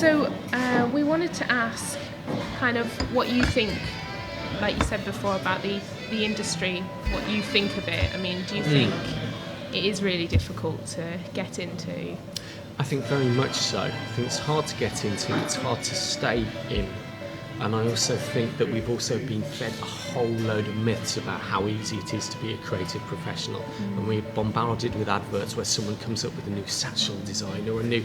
So we wanted to ask kind of what you think, like you said before, about the industry, what you think of it. I mean, do you think it is really difficult to get into? I think very much so. I think it's hard to get into, it's hard to stay in. And I also think that we've also been fed a whole load of myths about how easy it is to be a creative professional. And we're bombarded with adverts where someone comes up with a new satchel design or a new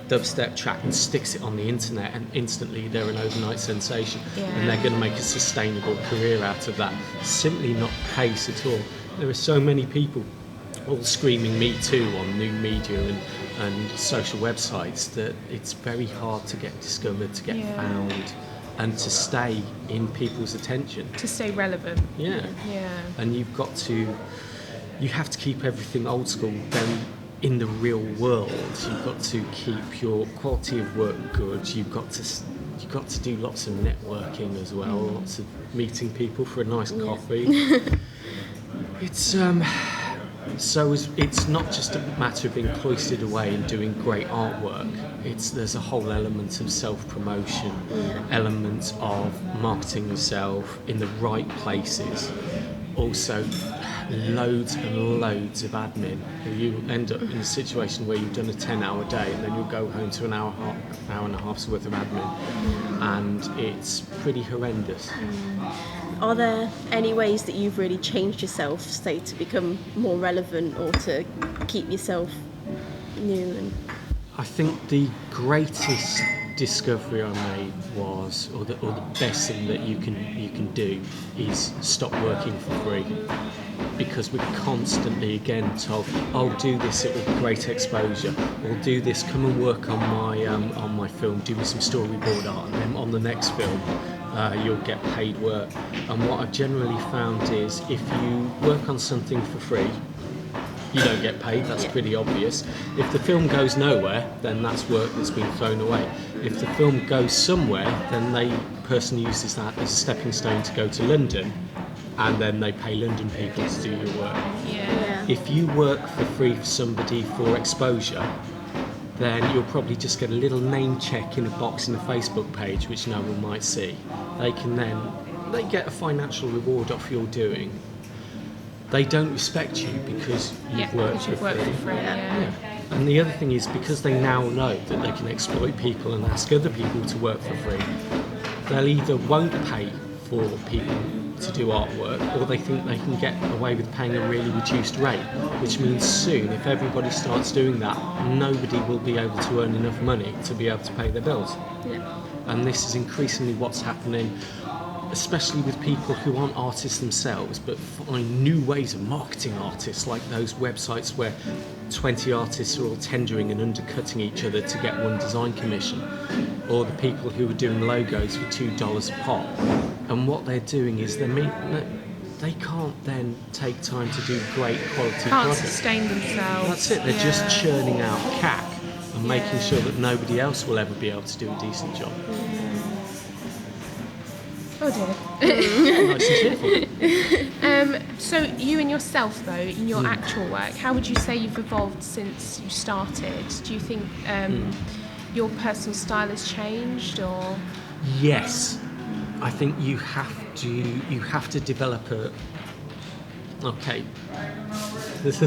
dubstep track and sticks it on the internet, and instantly they're an overnight sensation. And they're going to make a sustainable career out of that. Simply not the case at all. There are so many people all screaming "Me Too" on new media and social websites that it's very hard to get discovered, to get found, and to stay in people's attention. To stay relevant. Yeah. And you have to keep everything old school very in the real world. You've got to keep your quality of work good. You've got to do lots of networking as well, lots of meeting people for a nice coffee. It's not just a matter of being cloistered away and doing great artwork. There's a whole element of self-promotion, elements of marketing yourself in the right places. Also, loads and loads of admin. You end up in a situation where you've done a 10-hour day and then you'll go home to an hour and a half's worth of admin, and it's pretty horrendous. Are there any ways that you've really changed yourself, say, to become more relevant or to keep yourself new? I think the greatest discovery I made was, or the best thing that you can do is stop working for free, because we're constantly again told, "Oh, do this; it will be great exposure." Or "Do this; come and work on my film. Do me some storyboard art, and then on the next film, you'll get paid work." And what I've generally found is, if you work on something for free, you don't get paid. That's pretty obvious. If the film goes nowhere, then that's work that's been thrown away. If the film goes somewhere, then the person uses that as a stepping stone to go to London, and then they pay London people to do your work. If you work for free for somebody for exposure, then you'll probably just get a little name check in a box in a Facebook page, which no one might see. They get a financial reward off your doing. They don't respect you because you've worked for free. And the other thing is, because they now know that they can exploit people and ask other people to work for free, they'll either won't pay for people to do artwork, or they think they can get away with paying a really reduced rate, which means soon, if everybody starts doing that, nobody will be able to earn enough money to be able to pay their bills. And this is increasingly what's happening, especially with people who aren't artists themselves but find new ways of marketing artists, like those websites where 20 artists are all tendering and undercutting each other to get one design commission, or the people who are doing logos for $2 a pop. And what they're doing is they can't then take time to do great quality Can't products. sustain themselves. That's it, they're just churning out cack and making sure that nobody else will ever be able to do a decent job. Oh dear. Nice and cheerful. So you and yourself, though, in your actual work, how would you say you've evolved since you started? Do you think your personal style has changed, or? Yes, I think you have to develop a. Okay.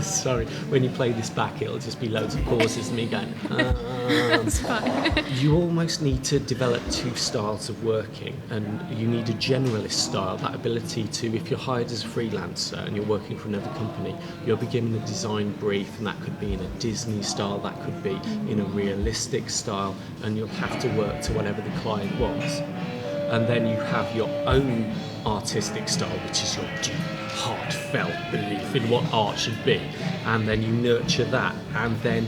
Sorry, when you play this back, it'll just be loads of pauses and me going. That's fine. You almost need to develop two styles of working, and you need a generalist style, that ability to, if you're hired as a freelancer and you're working for another company, you'll be given a design brief, and that could be in a Disney style, that could be in a realistic style, and you'll have to work to whatever the client wants. And then you have your own artistic style, which is your deep, heartfelt belief in what art should be, and then you nurture that, and then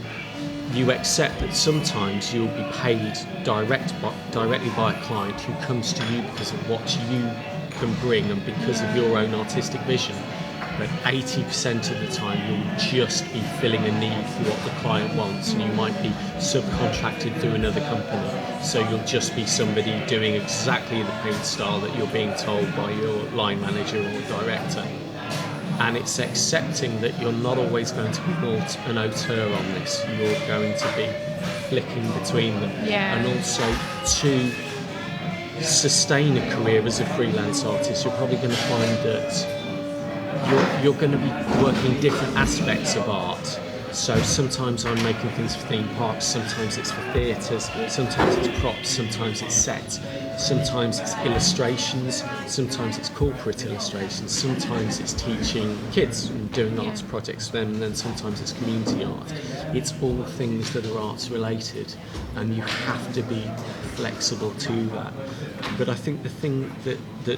you accept that sometimes you'll be paid directly by a client who comes to you because of what you can bring and because of your own artistic vision. But 80% of the time you'll just be filling a need for what the client wants, and you might be subcontracted through another company, so you'll just be somebody doing exactly the paint style that you're being told by your line manager or director. And it's accepting that you're not always going to put an auteur on this. You're going to be flicking between them. Yeah. And also to sustain a career as a freelance artist, you're probably going to find that you're going to be working different aspects of art. So sometimes I'm making things for theme parks, sometimes it's for theatres, sometimes it's props, sometimes it's sets, sometimes it's illustrations, sometimes it's corporate illustrations, sometimes it's teaching kids and doing arts projects for them, and then sometimes it's community art. It's all things that are arts related, and you have to be flexible to that. But I think the thing that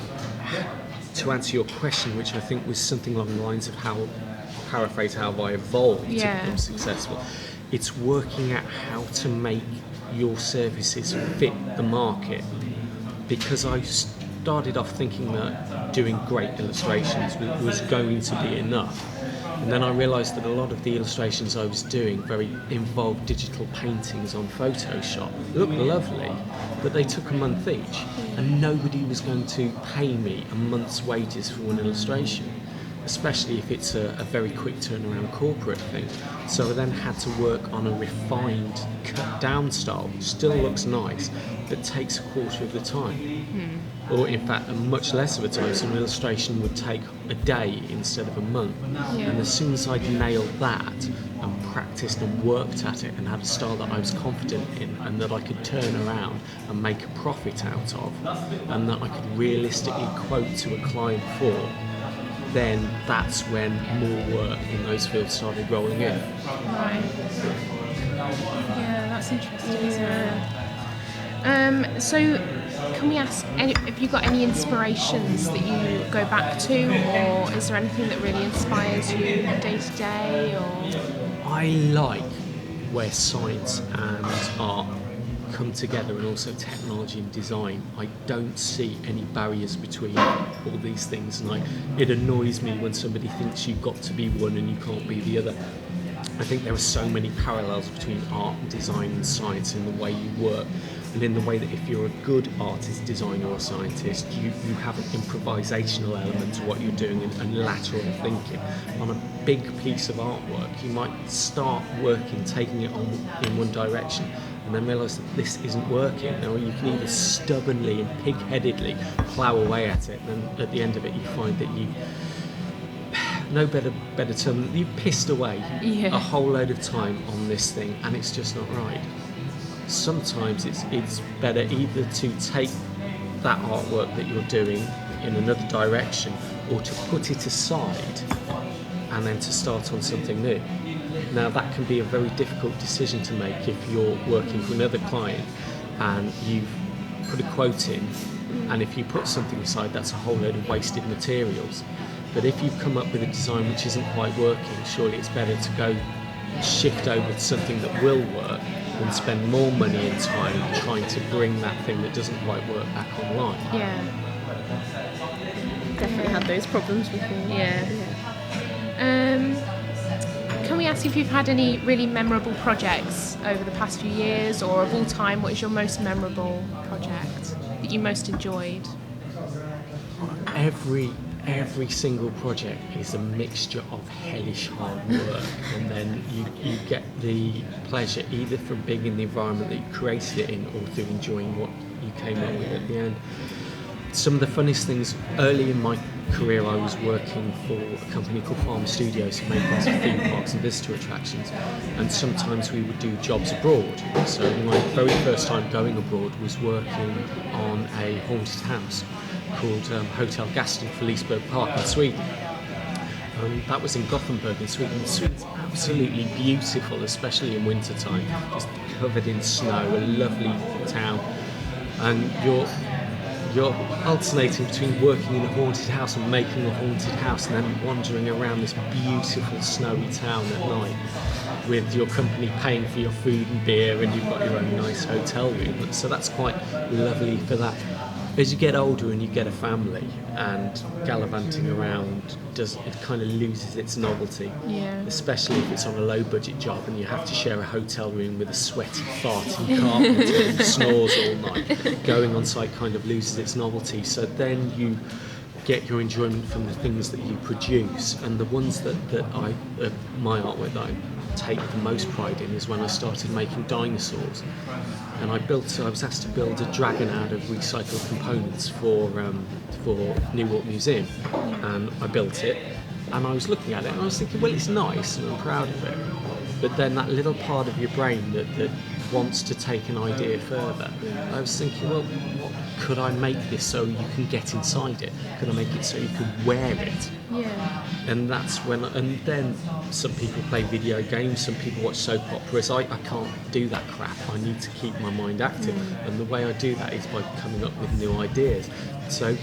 to answer your question, which I think was something along the lines of how I evolved to become successful, it's working out how to make your services fit the market. Because I started off thinking that doing great illustrations was going to be enough, and then I realised that a lot of the illustrations I was doing involved digital paintings on Photoshop. They looked lovely, but they took a month each, and nobody was going to pay me a month's wages for one illustration, especially if it's a very quick turnaround corporate thing. So I then had to work on a refined, cut down style, which still looks nice, but takes a quarter of the time. Or in fact, a much less of a time, so an illustration would take a day instead of a month. And as soon as I'd nailed that and practiced and worked at it and had a style that I was confident in and that I could turn around and make a profit out of, and that I could realistically quote to a client for, then that's when more work in those fields started rolling in. Right. Yeah, that's interesting, isn't it? So, can we ask, have you got any inspirations that you go back to, or is there anything that really inspires you day to day? Or I like where science and art come together, and also technology and design. I don't see any barriers between all these things, and it annoys me when somebody thinks you've got to be one and you can't be the other. I think there are so many parallels between art and design and science in the way you work, and in the way that if you're a good artist, designer or scientist, you have an improvisational element to what you're doing and lateral thinking. On a big piece of artwork, you might start working, taking it on in one direction, and then realise that this isn't working. Now you can either stubbornly and pig-headedly plough away at it, and then at the end of it you find that you, no better term, you pissed away a whole load of time on this thing and it's just not right. Sometimes it's better either to take that artwork that you're doing in another direction, or to put it aside and then to start on something new. Now that can be a very difficult decision to make if you're working for another client and you've put a quote in, and if you put something aside, that's a whole load of wasted materials. But if you've come up with a design which isn't quite working, surely it's better to go shift over to something that will work than spend more money and time trying to bring that thing that doesn't quite work back online. Yeah. Definitely had those problems before. Yeah. Can we ask if you've had any really memorable projects over the past few years, or of all time, what is your most memorable project that you most enjoyed? Every single project is a mixture of hellish hard work, and then you get the pleasure either from being in the environment that you created it in, or through enjoying what you came up with at the end. Some of the funniest things, early in my career I was working for a company called Farm Studios who made things for theme parks and visitor attractions, and sometimes we would do jobs abroad. So my very first time going abroad was working on a haunted house called Hotel Gaston for Liseberg Park in Sweden. That was in Gothenburg in Sweden. Sweden's absolutely beautiful, especially in winter time, just covered in snow, a lovely town, and you're alternating between working in a haunted house and making a haunted house, and then wandering around this beautiful snowy town at night with your company paying for your food and beer, and you've got your own nice hotel room. So that's quite lovely for that. As you get older and you get a family, and gallivanting around it kind of loses its novelty, especially if it's on a low budget job and you have to share a hotel room with a sweaty farting carpenter who snores all night. Going on site kind of loses its novelty, so then you get your enjoyment from the things that you produce, and the ones that my artwork that I take the most pride in is when I started making dinosaurs, and I was asked to build a dragon out of recycled components for Newark Museum, and I built it, and I was looking at it and I was thinking, well, it's nice and I'm proud of it, but then that little part of your brain that wants to take an idea further, I was thinking, well, what could I make this so you can get inside it? Could I make it so you can wear it? Yeah. And that's when, and then some people play video games, some people watch soap operas. I can't do that crap. I need to keep my mind active, and the way I do that is by coming up with new ideas. So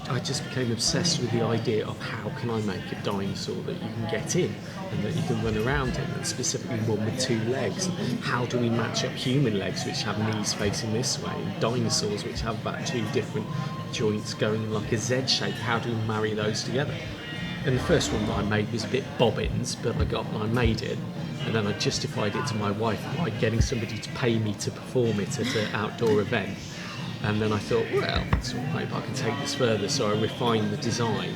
I just became obsessed with the idea of how can I make a dinosaur that you can get in and that you can run around in, and specifically one with 2 legs. How do we match up human legs which have knees facing this way, and dinosaurs which have about 2 different joints going like a Z shape? How do we marry those together? And the first one that I made was a bit bobbins, but I made it, and then I justified it to my wife by getting somebody to pay me to perform it at an outdoor event. And then I thought, well, maybe I can take this further, so I refined the design.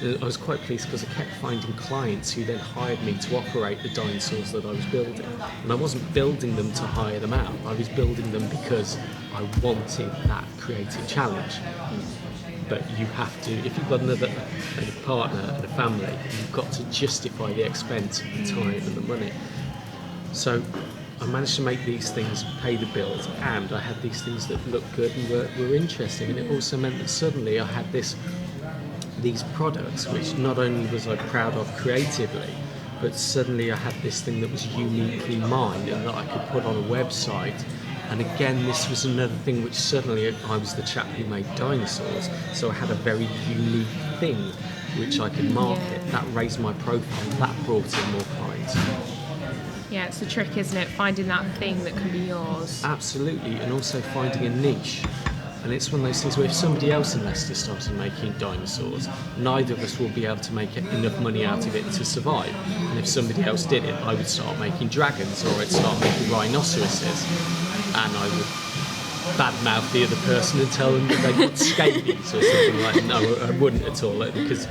I was quite pleased because I kept finding clients who then hired me to operate the dinosaurs that I was building. And I wasn't building them to hire them out, I was building them because I wanted that creative challenge. But you have to, if you've got a partner and a family, you've got to justify the expense of the time and the money. So I managed to make these things pay the bills, and I had these things that looked good and were interesting, and it also meant that suddenly I had these products which not only was I proud of creatively, but suddenly I had this thing that was uniquely mine and that I could put on a website. And again, this was another thing which suddenly I was the chap who made dinosaurs, so I had a very unique thing which I could market. That raised my profile, that brought in more clients. Yeah, it's the trick, isn't it? Finding that thing that can be yours. Absolutely, and also finding a niche. And it's one of those things where if somebody else in Leicester started making dinosaurs, neither of us will be able to make enough money out of it to survive. And if somebody else did it, I would start making dragons, or I'd start making rhinoceroses, and I would badmouth the other person and tell them that they got scabies or something like that. No, I wouldn't at all, because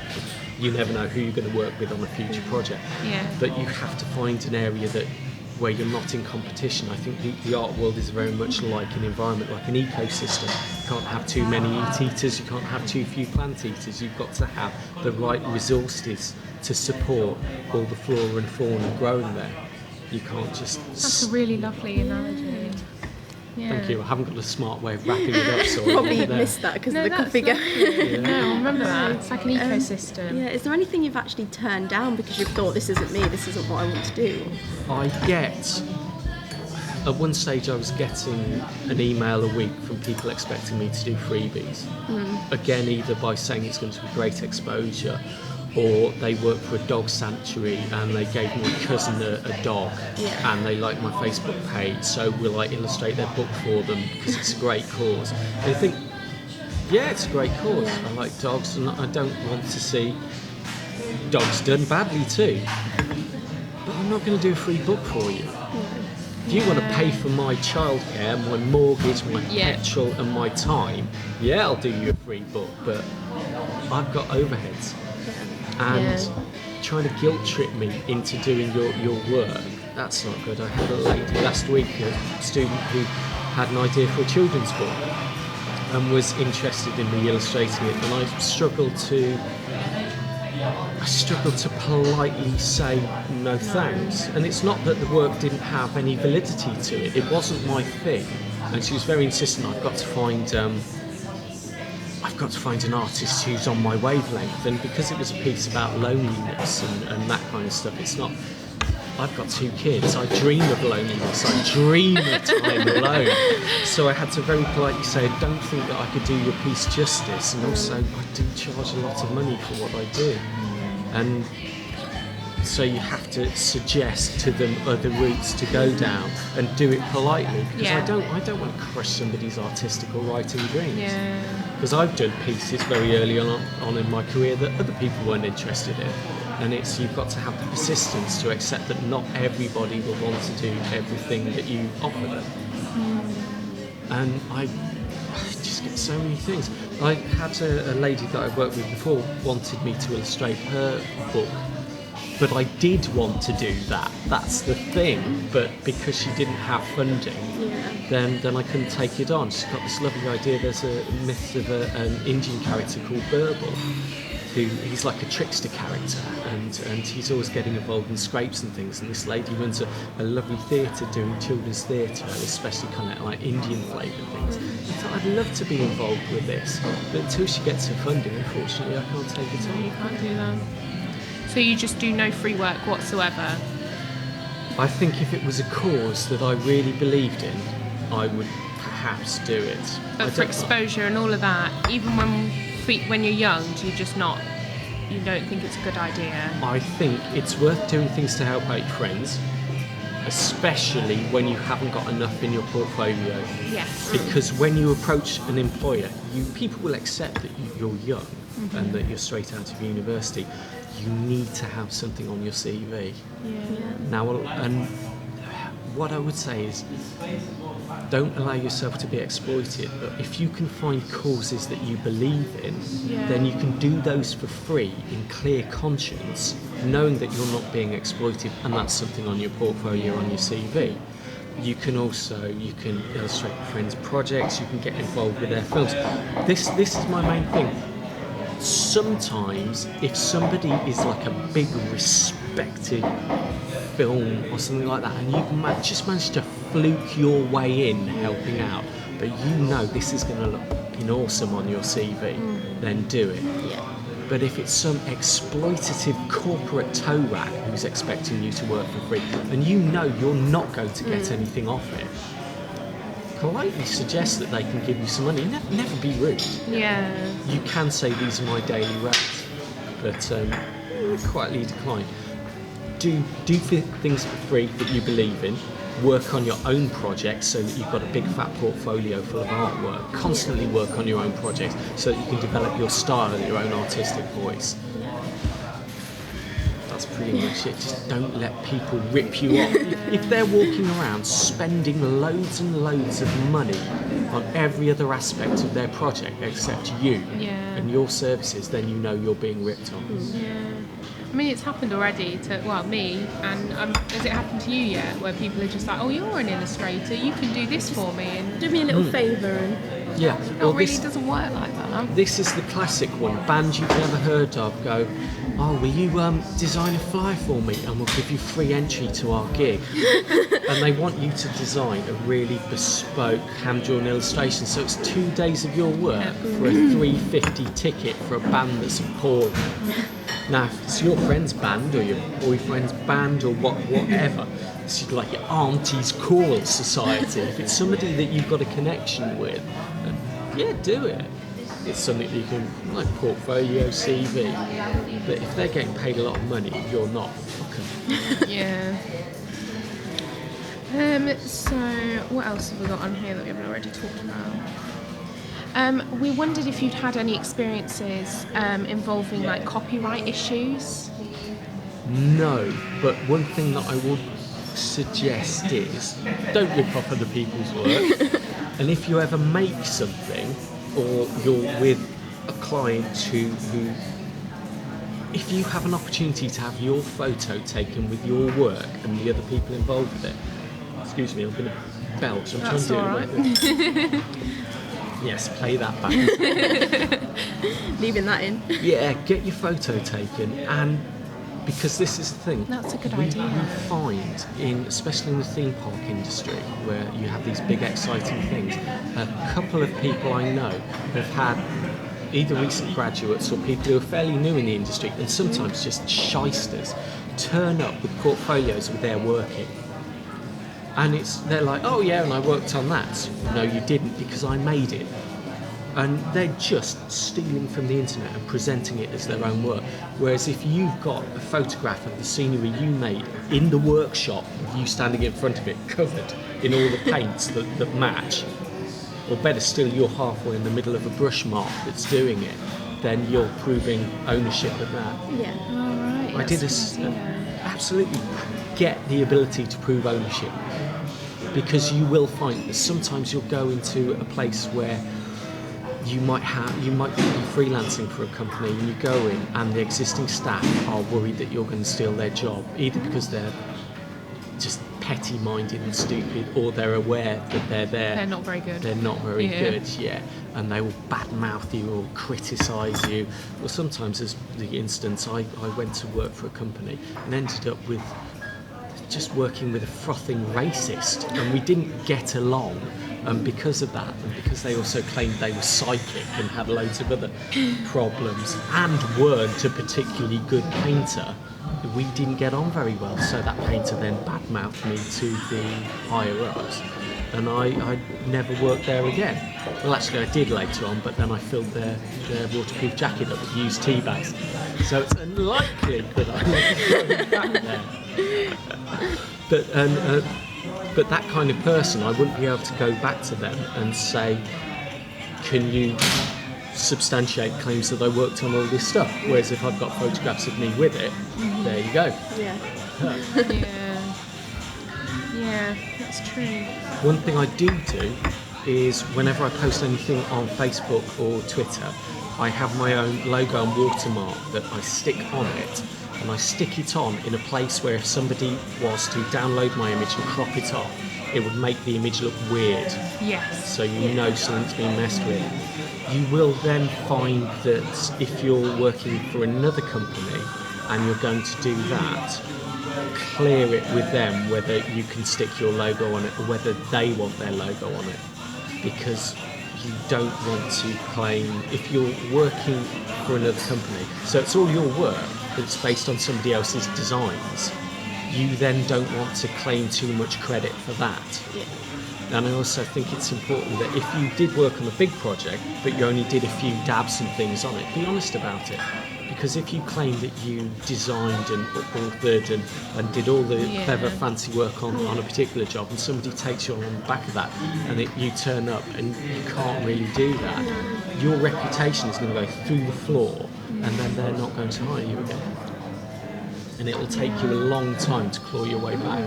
you never know who you're going to work with on a future project. Yeah. But you have to find an area where you're not in competition. I think the art world is very much like an environment, like an ecosystem. You can't have too many eat-eaters, you can't have too few plant-eaters. You've got to have the right resources to support all the flora and fauna growing there. You can't just... That's a really lovely analogy. Yeah. Thank you. I haven't got a smart way of wrapping it up, so Probably missed that because of the coffee go. No, remember that. It's like an ecosystem. Yeah. Is there anything you've actually turned down because you've thought, this isn't me, this isn't what I want to do? At one stage I was getting an email a week from people expecting me to do freebies. Again, either by saying it's going to be great exposure, or they work for a dog sanctuary and they gave my cousin a dog, and they like my Facebook page, so will I illustrate their book for them because it's a great cause. And I think, yeah, it's a great cause. I like dogs, and I don't want to see dogs done badly too. But I'm not going to do a free book for you. If you want to pay for my childcare, my mortgage, my petrol and my time, I'll do you a free book, but I've got overheads. And trying to guilt trip me into doing your work, that's not good. I had a lady last week, a student who had an idea for a children's book and was interested in me illustrating it, and I struggled to politely say no thanks. And it's not that the work didn't have any validity to it, it wasn't my thing, and she was very insistent I've got to find an artist who's on my wavelength. And because it was a piece about loneliness and that kind of stuff, it's not... I've got 2 kids, I dream of loneliness, I dream of time alone. So I had to very politely say, I don't think that I could do your piece justice, and also I do charge a lot of money for what I do. And so you have to suggest to them other routes to go down and do it politely, because I don't want to crush somebody's artistic or writing dreams. Because I've done pieces very early on in my career that other people weren't interested in. And you've got to have the persistence to accept that not everybody will want to do everything that you offer them. And I just just get so many things. I had a lady that I worked with before wanted me to illustrate her book, but I did want to do that. That's the thing. But because she didn't have funding, then I couldn't take it on. She's got this lovely idea. There's a myth of an Indian character called Birbal, he's like a trickster character, and he's always getting involved in scrapes and things. And this lady runs a lovely theatre doing children's theatre, especially kind of like Indian flavoured things. I thought I'd love to be involved with this, but until she gets her funding, unfortunately, I can't take it on. You can't do that. So you just do no free work whatsoever? I think if it was a cause that I really believed in, I would perhaps do it. But for exposure and all of that, even when you're young, do you just not? You don't think it's a good idea? I think it's worth doing things to help out your friends, especially when you haven't got enough in your portfolio. Yes. Because when you approach an employer, people will accept that you're young and that you're straight out of university. You need to have something on your CV. Yeah. Now, and what I would say is, don't allow yourself to be exploited, but if you can find causes that you believe in, then you can do those for free in clear conscience, knowing that you're not being exploited, and that's something on your portfolio, on your CV. You can illustrate your friends' projects, you can get involved with their films. This is my main thing. Sometimes, if somebody is like a big respected film or something like that, and you can just manage to fluke your way in helping out, but you know this is going to look fucking awesome on your CV, then do it. Yeah. But if it's some exploitative corporate toe rag who's expecting you to work for free, and you know you're not going to get anything off it, politely suggest that they can give you some money. Never be rude. Yeah. You can say these are my daily rates, but quietly decline. Do things for free that you believe in. Work on your own projects so that you've got a big fat portfolio full of artwork. Constantly work on your own projects so that you can develop your style and your own artistic voice. That's pretty much it. Just don't let people rip you off. If they're walking around spending loads and loads of money on every other aspect of their project except you and your services, then you know you're being ripped on. Yeah. I mean, it's happened already to, me, and has it happened to you yet, where people are just like, oh, you're an illustrator, you can do this for me, and Do me a little favour and... Yeah. It really doesn't work like that. This is the classic one. Bands you've never heard of go, oh, will you design a flyer for me and we'll give you free entry to our gig. And they want you to design a really bespoke hand-drawn illustration. So it's 2 days of your work for a $3.50 ticket for a band that's appalling. Now, if it's your friend's band or your boyfriend's band or whatever, it's like your auntie's choral society. If it's somebody that you've got a connection with, do it. It's something that you can, like portfolio, CV. But if they're getting paid a lot of money, you're not. Fuck 'em. Yeah. So, what else have we got on here that we haven't already talked about? We wondered if you'd had any experiences involving like copyright issues. No, but one thing that I would suggest is don't rip off other people's work. And if you ever make something, or you're with a client who if you have an opportunity to have your photo taken with your work and the other people involved with it, excuse me, I'm going to belch. I'm That's trying to do it. Right. Yes, play that back. Leaving that in. Yeah, get your photo taken, and because this is the thing, That's a good idea. We find, especially in the theme park industry, where you have these big exciting things, a couple of people I know have had either recent graduates or people who are fairly new in the industry, and sometimes just shysters, turn up with portfolios with their work in. And they're like, oh yeah, and I worked on that. No, you didn't, because I made it. And they're just stealing from the internet and presenting it as their own work. Whereas if you've got a photograph of the scenery you made in the workshop, with you standing in front of it, covered in all the paints that match, or better still, you're halfway in the middle of a brush mark that's doing it, then you're proving ownership of that. Yeah. All right. I did absolutely get the ability to prove ownership, because you will find that sometimes you'll go into a place where you might be freelancing for a company, and you go in and the existing staff are worried that you're going to steal their job, either because they're just petty-minded and stupid, or they're aware that they're there. They're not very good. They're not very good, and they will badmouth you or criticise you. Well, sometimes, as the instance, I went to work for a company and ended up with just working with a frothing racist, and we didn't get along. And because of that, and because they also claimed they were psychic and had loads of other problems and weren't a particularly good painter, we didn't get on very well. So that painter then badmouthed me to the higher-ups, and I never worked there again. Well, actually I did later on, but then I filled their waterproof jacket up with used tea bags. So it's unlikely that I would go back there. But that kind of person, I wouldn't be able to go back to them and say, can you substantiate claims that I worked on all this stuff? Whereas if I've got photographs of me with it, there you go. Yeah, that's true. One thing I do is whenever I post anything on Facebook or Twitter, I have my own logo and watermark that I stick on it. And I stick it on in a place where if somebody was to download my image and crop it off, it would make the image look weird. Yes. So you know something's been messed with. You will then find that if you're working for another company and you're going to do that, clear it with them whether you can stick your logo on it or whether they want their logo on it. Because you don't want to claim, if you're working for another company, so it's all your work, but it's based on somebody else's designs, you then don't want to claim too much credit for that. And I also think it's important that if you did work on a big project, but you only did a few dabs and things on it, be honest about it. Because if you claim that you designed and authored and did all the clever fancy work on a particular job, and somebody takes you on the back of that, and you turn up and you can't really do that, your reputation is going to go through the floor, and then they're not going to hire you again. And it will take you a long time to claw your way back.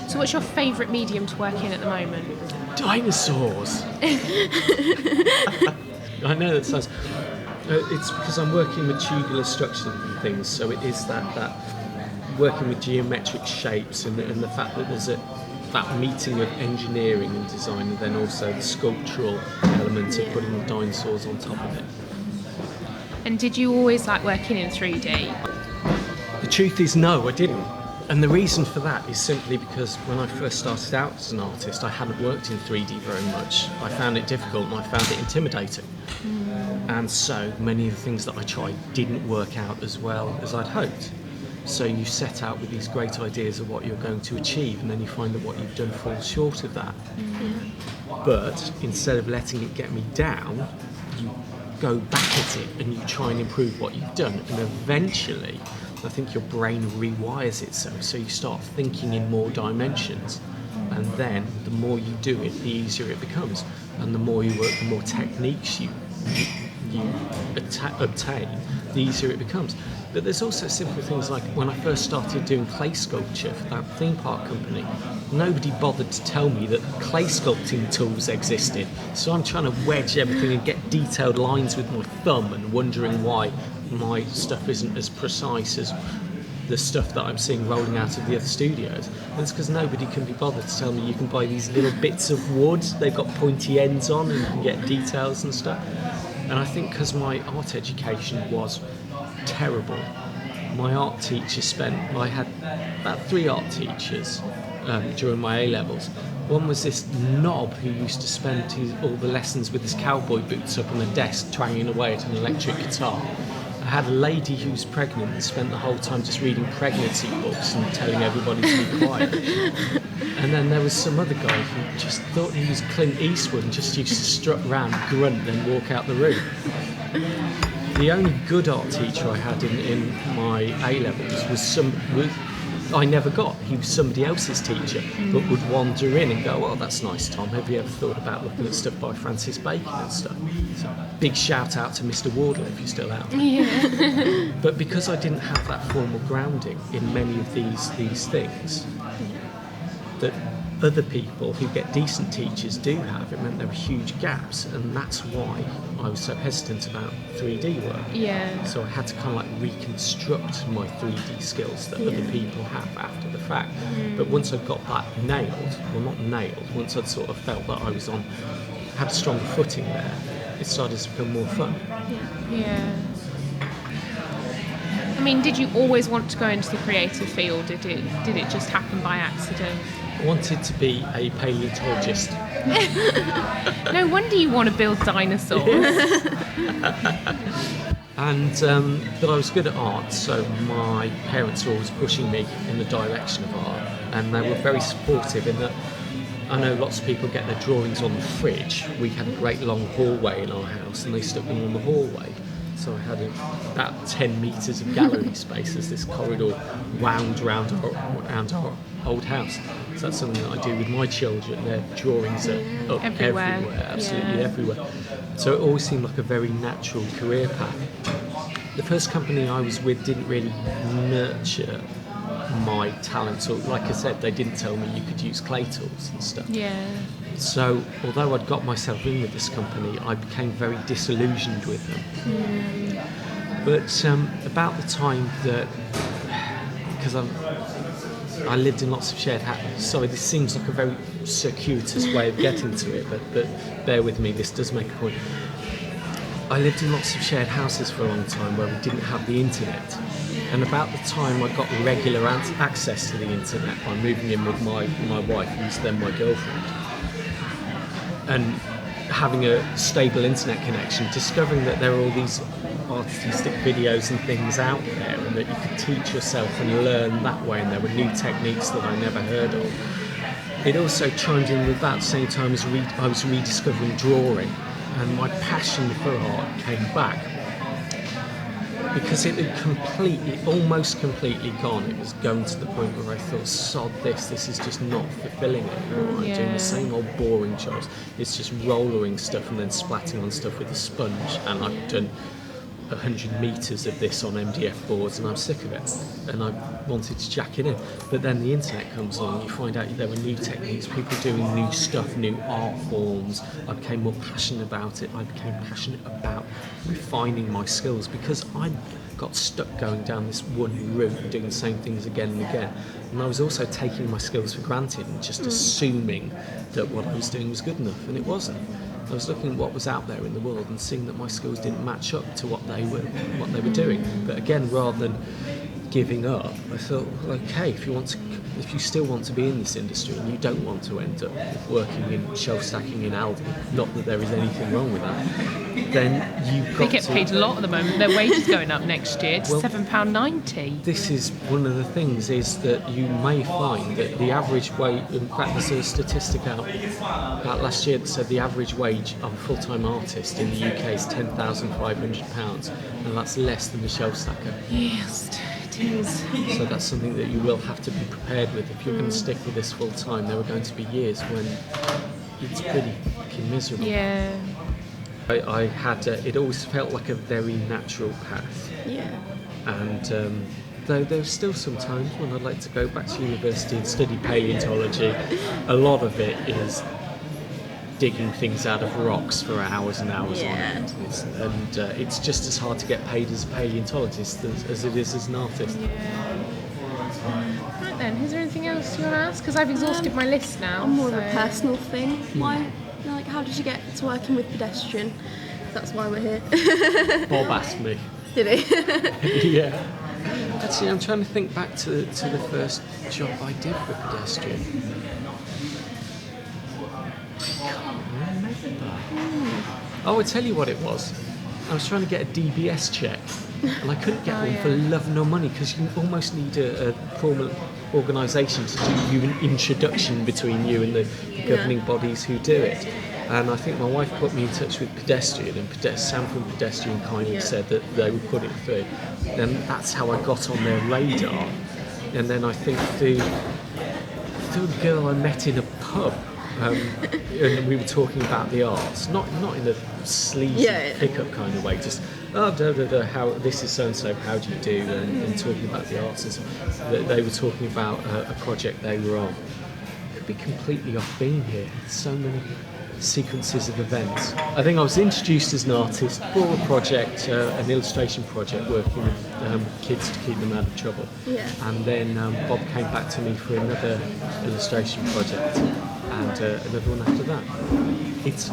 So what's your favourite medium to work in at the moment? Dinosaurs! I know that sounds... it's because I'm working with tubular structures and things, so it is that working with geometric shapes and the fact that there's that meeting of engineering and design, and then also the sculptural element of putting the dinosaurs on top of it. And did you always like working in 3D? The truth is no, I didn't. And the reason for that is simply because when I first started out as an artist, I hadn't worked in 3D very much. I found it difficult and I found it intimidating. And so many of the things that I tried didn't work out as well as I'd hoped. So you set out with these great ideas of what you're going to achieve, and then you find that what you've done falls short of that. But instead of letting it get me down, you go back at it and you try and improve what you've done, and eventually I think your brain rewires itself, so you start thinking in more dimensions, and then the more you do it, the easier it becomes, and the more you work, the more techniques you obtain, the easier it becomes. But there's also simple things like when I first started doing clay sculpture for that theme park company, nobody bothered to tell me that clay sculpting tools existed. So I'm trying to wedge everything and get detailed lines with my thumb and wondering why my stuff isn't as precise as the stuff that I'm seeing rolling out of the other studios. And it's because nobody can be bothered to tell me you can buy these little bits of wood, they've got pointy ends on and you can get details and stuff. And I think because my art education was terrible, my art teacher I had about 3 art teachers during my A-levels. One was this knob who used to spend all the lessons with his cowboy boots up on the desk twanging away at an electric guitar. I had a lady who's pregnant and spent the whole time just reading pregnancy books and telling everybody to be quiet. And then there was some other guy who just thought he was Clint Eastwood and just used to strut around, grunt, then walk out the room. The only good art teacher I had in my A-levels was I never got. He was somebody else's teacher, but would wander in and go, "Oh, that's nice, Tom. Have you ever thought about looking at stuff by Francis Bacon and stuff?" So, big shout out to Mr. Wardle if you're still out there. Yeah. But because I didn't have that formal grounding in many of these things, that other people who get decent teachers do have, it meant there were huge gaps, and that's why I was so hesitant about 3D work. Yeah. So I had to kind of like reconstruct my 3D skills that other people have after the fact. But once I got that nailed, well not nailed, once I'd sort of felt that I was had a stronger footing there, it started to become more fun. Yeah. I mean, did you always want to go into the creative field? Did it just happen by accident? I wanted to be a paleontologist. No wonder you want to build dinosaurs. And but I was good at art, so my parents were always pushing me in the direction of art, and they were very supportive in that. I know lots of people get their drawings on the fridge. We had a great long hallway in our house, and they stuck them on the hallway. So I had about 10 metres of gallery space as this corridor wound around our old house. So that's something that I do with my children. Their drawings are up everywhere, absolutely everywhere. So it always seemed like a very natural career path. The first company I was with didn't really nurture my talents, or like I said, they didn't tell me you could use clay tools and stuff. Yeah. So although I'd got myself in with this company, I became very disillusioned with them. But about the time that, because I lived in lots of shared houses, sorry, this seems like a very circuitous way of getting to it, but bear with me, this does make a point. I lived in lots of shared houses for a long time where we didn't have the internet. And about the time I got regular access to the internet by moving in with my wife, who's then my girlfriend, and having a stable internet connection, discovering that there are all these artistic videos and things out there, and that you could teach yourself and learn that way, and there were new techniques that I never heard of. It also chimed in with that at the same time as I was rediscovering drawing, and my passion for art came back. Because it had almost completely gone. It was going to the point where I thought, sod this is just not fulfilling anymore. I'm doing the same old boring jobs. It's just rollering stuff and then splatting on stuff with a sponge. And I've done 100 metres of this on MDF boards, and I'm sick of it. And I wanted to jack it in. But then the internet comes along, you find out there were new techniques, people doing new stuff, new art forms. I became more passionate about it. I became passionate about refining my skills, because I got stuck going down this one route, doing the same things again and again. And I was also taking my skills for granted and just assuming that what I was doing was good enough, and it wasn't. I was looking at what was out there in the world and seeing that my skills didn't match up to what they were doing. But again, rather than giving up, I thought, okay, if you still want to be in this industry and you don't want to end up working in shelf stacking in Aldi, not that there is anything wrong with that, then you've got to... They get paid a lot at the moment. Their wages going up next year to £7.90. This is one of the things, is that you may find that the average wage, in fact there's a statistic out last year that said the average wage of a full-time artist in the UK is £10,500, and that's less than the shelf stacker. Yes, it is. So that's something that you will have to be prepared with. If you're going to stick with this full-time, there are going to be years when it's pretty fucking miserable. Yeah. I had, it always felt like a very natural path. Yeah. And though there's still some times when I'd like to go back to university and study paleontology, a lot of it is digging things out of rocks for hours and hours on end. It's just as hard to get paid as a paleontologist as it is as an artist. Right then, is there anything else you want to ask? Because I've exhausted my list now. More of a personal thing. Why? Like, how did you get to working with pedestrian? That's why we're here. Bob asked me. Did he? Yeah. Actually, I'm trying to think back to the first job I did for pedestrian. I can't remember. Oh, I'll tell you what it was. I was trying to get a DBS check, and I couldn't get one for love nor money, because you almost need a formal organisation to do you an introduction between you and the governing bodies who do it. And I think my wife put me in touch with Pedestrian, and Sam from Pedestrian kindly said that they would put it through. And that's how I got on their radar. And then I think through a girl I met in a pub, and we were talking about the arts, not in a sleazy pickup kind of way, just how this is so and so, how do you do, and talking about the arts and stuff. They were talking about a project they were on, could be completely off beam here. So many sequences of events. I think I was introduced as an artist for a project, an illustration project, working with kids to keep them out of trouble. Yeah. And then Bob came back to me for another illustration project, and another one after that. It's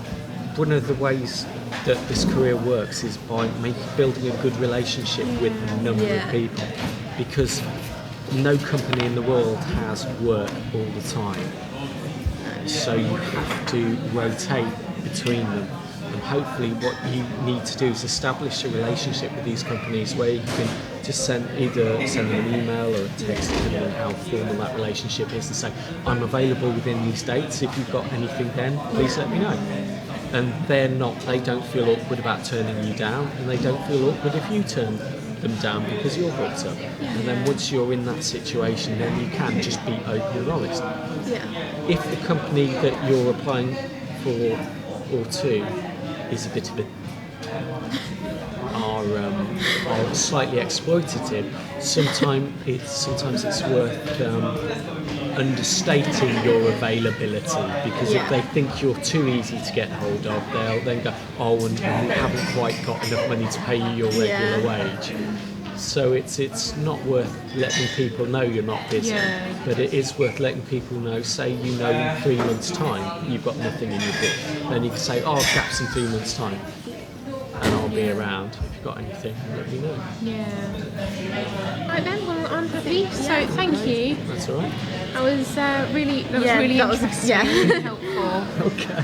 one of the ways that this career works is by building a good relationship with a number of people, because no company in the world has work all the time. So you have to rotate between them, and hopefully what you need to do is establish a relationship with these companies where you can just either send them an email or a text, depending on how formal that relationship is, and say, I'm available within these dates, if you've got anything then, please let me know. And they don't feel awkward about turning you down, and they don't feel awkward if you turn them down because you're booked up. And then once you're in that situation, then you can just be open and honest. Yeah. If the company that you're applying for or to is a bit of are slightly exploitative, sometimes it's worth understating your availability, because if they think you're too easy to get hold of, they'll then go, and we haven't quite got enough money to pay you your regular wage. So it's not worth letting people know you're not busy, but it is worth letting people know, say you know in 3 months' time you've got nothing in your book, then you can say, gaps in 3 months' time, and I'll be around if you've got anything, let me know. Yeah. Right then, well, I'm happy. So thank you. That's all right. That was really interesting, Yeah. really helpful. Okay.